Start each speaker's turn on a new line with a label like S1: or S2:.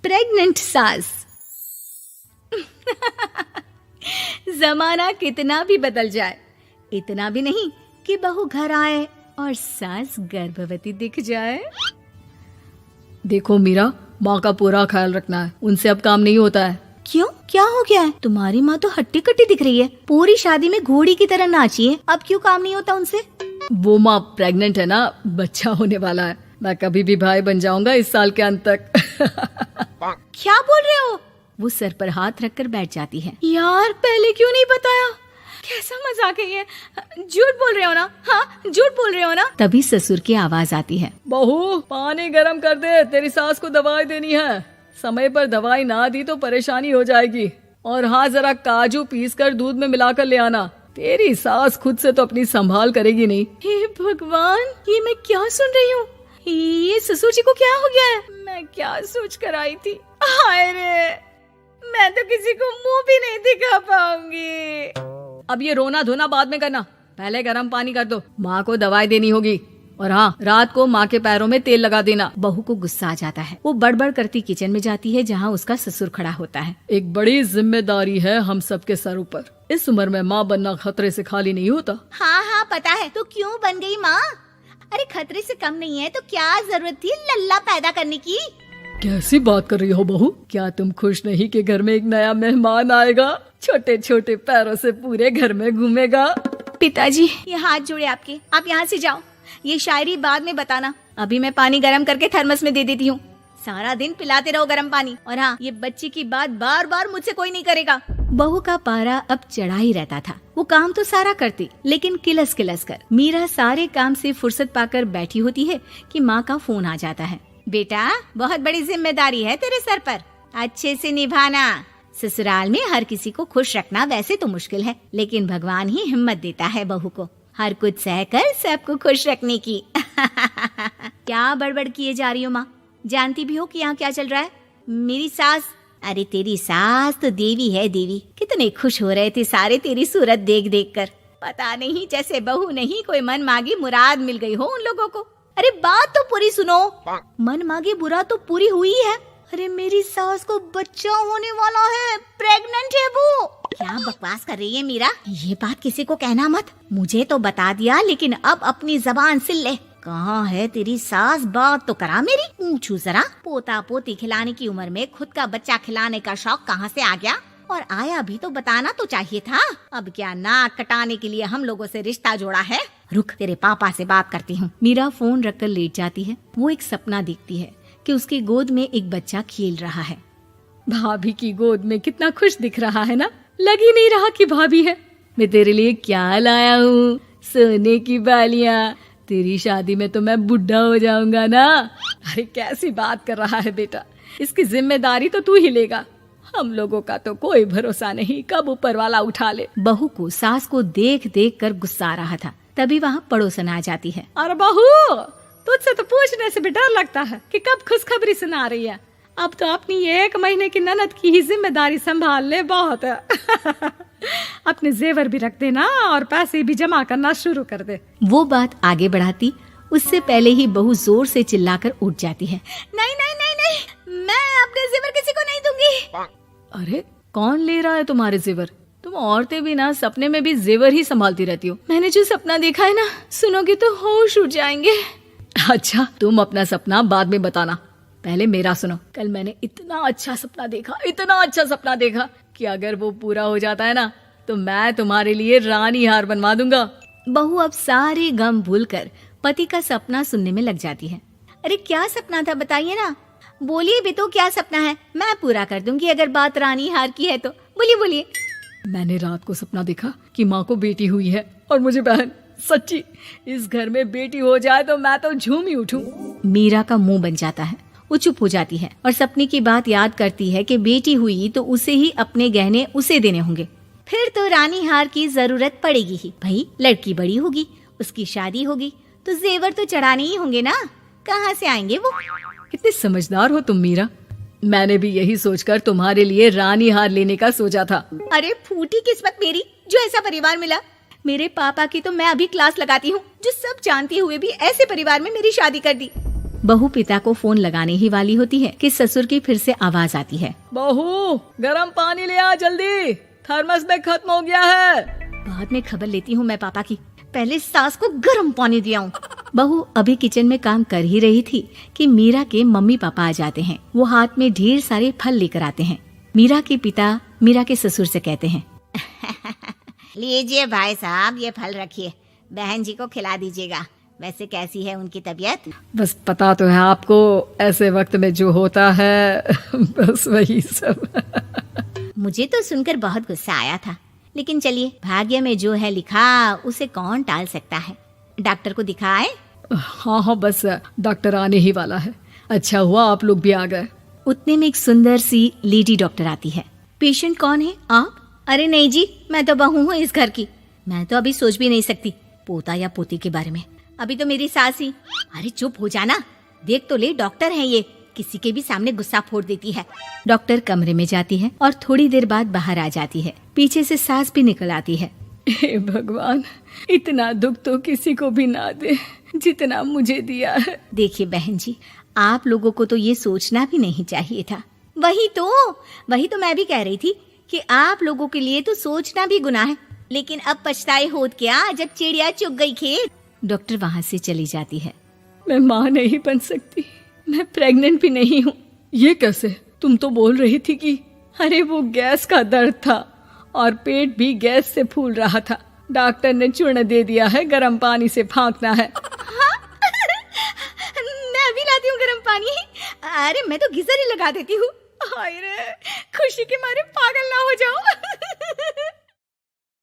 S1: Pregnant सास। जमाना कितना भी बदल जाए, इतना भी नहीं कि बहू घर आए और सास गर्भवती दिख जाए।
S2: देखो मीरा, माँ का पूरा ख्याल रखना है, उनसे अब काम नहीं होता है।
S1: क्यों, क्या हो गया है? तुम्हारी माँ तो हट्टी कट्टी दिख रही है, पूरी शादी में घोड़ी की तरह नाची है, अब क्यों काम नहीं होता उनसे?
S2: वो माँ प्रेग्नेंट है ना, बच्चा होने वाला है। मैं कभी भी भाई बन जाऊंगा इस साल के अंत तक।
S1: क्या बोल रहे हो? वो सर पर हाथ रखकर बैठ जाती है। यार पहले क्यों नहीं बताया? कैसा मजाक है ये? झूठ बोल रहे हो ना? हाँ, झूठ बोल रहे हो ना? तभी ससुर की आवाज आती है।
S2: बहू, पानी गरम कर दे, तेरी सास को दवाई देनी है। समय पर दवाई ना दी तो परेशानी हो जाएगी। और हाँ, जरा काजू पीस कर दूध में मिलाकर ले आना। तेरी सास खुद से तो अपनी संभाल करेगी नहीं।
S1: हे भगवान, ये मैं क्या सुन रही हूँ? ये ससुर जी को क्या हो गया है? मैं क्या सोच कर आई थी? हाय रे, मैं तो किसी को मुंह भी नहीं दिखा पाऊंगी।
S2: अब ये रोना धोना बाद में करना, पहले गर्म पानी कर दो, माँ को दवाई देनी होगी। और हाँ, रात को माँ के पैरों में तेल लगा देना।
S1: बहू को गुस्सा आ जाता है, वो बड़बड़ करती किचन में जाती है जहाँ उसका ससुर खड़ा होता है।
S2: एक बड़ी जिम्मेदारी है हम सबके सर ऊपर। इस उम्र में माँ बनना खतरे से खाली नहीं होता।
S1: हाँ हाँ पता है, तो क्यों बन गई माँ? अरे खतरे से कम नहीं है तो क्या जरूरत थी लल्ला पैदा करने की?
S2: कैसी बात कर रही हो बहू? क्या तुम खुश नहीं कि घर में एक नया मेहमान आएगा, छोटे छोटे पैरों से पूरे घर में घूमेगा?
S1: पिताजी, ये हाथ जोड़े आपके, आप यहाँ से जाओ। ये शायरी बाद में बताना, अभी मैं पानी गरम करके थर्मस में दे देती हूँ। सारा दिन पिलाते रहो गरम पानी। और हाँ, ये बच्ची की बात बार बार मुझसे कोई नहीं करेगा। बहू का पारा अब चढ़ा ही रहता था। वो काम तो सारा करती, लेकिन किलस किलस कर। मीरा सारे काम से फुर्सत पाकर बैठी होती है कि माँ का फोन आ जाता है। बेटा, बहुत बड़ी जिम्मेदारी है तेरे सर पर, अच्छे से निभाना। ससुराल में हर किसी को खुश रखना वैसे तो मुश्किल है, लेकिन भगवान ही हिम्मत देता है बहू को हर कुछ सहकर सबको खुश रखने की। क्या बड़बड़ किए जा रही हो माँ? जानती भी हो कि यहाँ क्या चल रहा है? मेरी सास, अरे तेरी सास तो देवी है देवी। कितने खुश हो रहे थे सारे तेरी सूरत देख देख कर। पता नहीं जैसे बहू नहीं कोई मन मांगी मुराद मिल गई हो उन लोगों को। अरे बात तो पूरी सुनो। मन मांगी बुरा तो पूरी हुई है। अरे मेरी सास को बच्चा होने वाला है, प्रेग्नेंट है वो। क्या बकवास कर रही है मीरा? ये बात किसी को कहना मत। मुझे तो बता दिया, लेकिन अब अपनी जबान सिल ले। कहाँ है तेरी सास? बात तो करा मेरी। पूछू जरा, पोता पोती खिलाने की उम्र में खुद का बच्चा खिलाने का शौक कहाँ से आ गया? और आया भी तो बताना तो चाहिए था। अब क्या नाक कटाने के लिए हम लोगों से रिश्ता जोड़ा है? रुक, तेरे पापा से बात करती हूँ। मीरा फोन रखकर लेट जाती है। वो एक सपना देखती है कि उसकी गोद में एक बच्चा खेल रहा है।
S2: भाभी की गोद में कितना खुश दिख रहा है ना, लग ही नहीं रहा कि भाभी है। मैं तेरे लिए क्या लाया हूँ, सोने की बालियाँ। तेरी शादी में तो मैं बुढ़ा हो जाऊंगा ना। अरे कैसी बात कर रहा है बेटा, इसकी जिम्मेदारी तो तू ही लेगा। हम लोगों का तो कोई भरोसा नहीं, कब ऊपर वाला उठा ले।
S1: बहू को सास को देख देख कर गुस्सा आ रहा था। तभी वहाँ पड़ोसन आ जाती है।
S2: अरे बहू, तुझसे तो पूछने से भी डर लगता है कि कब खुशखबरी सुना रही है। अब तो अपनी 1 महीने की ननद की ही जिम्मेदारी संभाल ले, बहुत है। अपने जेवर भी रख देना और पैसे भी जमा करना शुरू कर दे।
S1: वो बात आगे बढ़ाती उससे पहले ही बहू जोर से चिल्लाकर उठ जाती है। नहीं नहीं नहीं नहीं, मैं अपने जेवर किसी को नहीं दूंगी।
S2: अरे कौन ले रहा है तुम्हारे जेवर? तुम औरतें भी ना सपने में भी जेवर ही संभालती रहती हो।
S1: मैंने जो सपना देखा है ना, सुनोगे तो होश उड़ जाएंगे।
S2: अच्छा, तुम अपना सपना बाद में बताना, पहले मेरा सुनो। कल मैंने इतना अच्छा सपना देखा कि अगर वो पूरा हो जाता है ना तो मैं तुम्हारे लिए रानी हार बनवा दूंगा।
S1: बहू अब सारे गम भूलकर पति का सपना सुनने में लग जाती है। अरे क्या सपना था बताइए ना, बोलिए भी तो, क्या सपना है? मैं पूरा कर दूंगी अगर बात रानी हार की है तो। बोलिए बोलिए।
S2: मैंने रात को सपना देखा कि माँ को बेटी हुई है और मुझे बहन। सच्ची, इस घर में बेटी हो जाए तो मैं तो झूम ही उठूं।
S1: मीरा का मुंह बन जाता है। वो चुप हो जाती है और सपने की बात याद करती है कि बेटी हुई तो उसे ही अपने गहने उसे देने होंगे। फिर तो रानी हार की जरूरत पड़ेगी ही। भाई लड़की बड़ी होगी, उसकी शादी होगी तो जेवर तो चढ़ाने ही होंगे ना, कहाँ से आएंगे वो?
S2: कितने समझदार हो तुम मीरा। मैंने भी यही सोचकर तुम्हारे लिए रानी हार लेने का सोचा था।
S1: अरे फूटी किस्मत मेरी जो ऐसा परिवार मिला। मेरे पापा की तो मैं अभी क्लास लगाती हूँ, जो सब जानते हुए भी ऐसे परिवार में मेरी शादी कर दी। बहू पिता को फोन लगाने ही वाली होती है कि ससुर की फिर से आवाज आती है।
S2: बहू गरम पानी ले आ जल्दी, थर्मस में खत्म हो गया है।
S1: बाद में खबर लेती हूँ मैं पापा की, पहले सास को गर्म पानी दिया हूँ। बहू अभी किचन में काम कर ही रही थी कि मीरा के मम्मी पापा आ जाते हैं। वो हाथ में ढेर सारे फल लेकर आते हैं। मीरा के पिता मीरा के ससुर से कहते हैं, लीजिए भाई साहब, ये फल रखिए, बहन जी को खिला दीजिएगा। वैसे कैसी है उनकी तबीयत?
S2: बस पता तो है आपको, ऐसे वक्त में जो होता है बस वही सब।
S1: मुझे तो सुनकर बहुत गुस्सा आया था, लेकिन चलिए, भाग्य में जो है लिखा उसे कौन टाल सकता है। डॉक्टर को दिखाए?
S2: हाँ, बस डॉक्टर आने ही वाला है। अच्छा हुआ आप लोग भी आ गए।
S1: उतने में एक सुंदर सी लेडी डॉक्टर आती है। पेशेंट कौन है आप? अरे नहीं जी, मैं तो बहू हूँ इस घर की। मैं तो अभी सोच भी नहीं सकती पोता या पोती के बारे में। अभी तो मेरी सास ही। अरे चुप हो जाना, देख तो ले, डॉक्टर है ये, किसी के भी सामने गुस्सा फोड़ देती है। डॉक्टर कमरे में जाती है और थोड़ी देर बाद बाहर आ जाती है। पीछे से सास भी निकल आती है।
S2: हे भगवान, इतना दुख तो किसी को भी ना दे जितना मुझे दिया है।
S1: देखिए बहन जी, आप लोगों को तो ये सोचना भी नहीं चाहिए था। वही तो मैं भी कह रही थी कि आप लोगों के लिए तो सोचना भी गुनाह है, लेकिन अब पछताए होत क्या जब चिड़िया चुग गई खेत। डॉक्टर वहाँ से चली जाती है।
S2: मैं माँ नहीं बन सकती, मैं प्रेग्नेंट भी नहीं हूँ। ये कैसे? तुम तो बोल रही थी कि अरे वो गैस का दर्द था और पेट भी गैस से फूल रहा था। डॉक्टर ने चूर्ण दे दिया है, गर्म पानी से फांकना है।
S1: मैं अभी लाती हूँ गर्म पानी। अरे मैं तो गीजर ही लगा देती हूँ। हाय रे, खुशी के मारे पागल ना हो जाओ।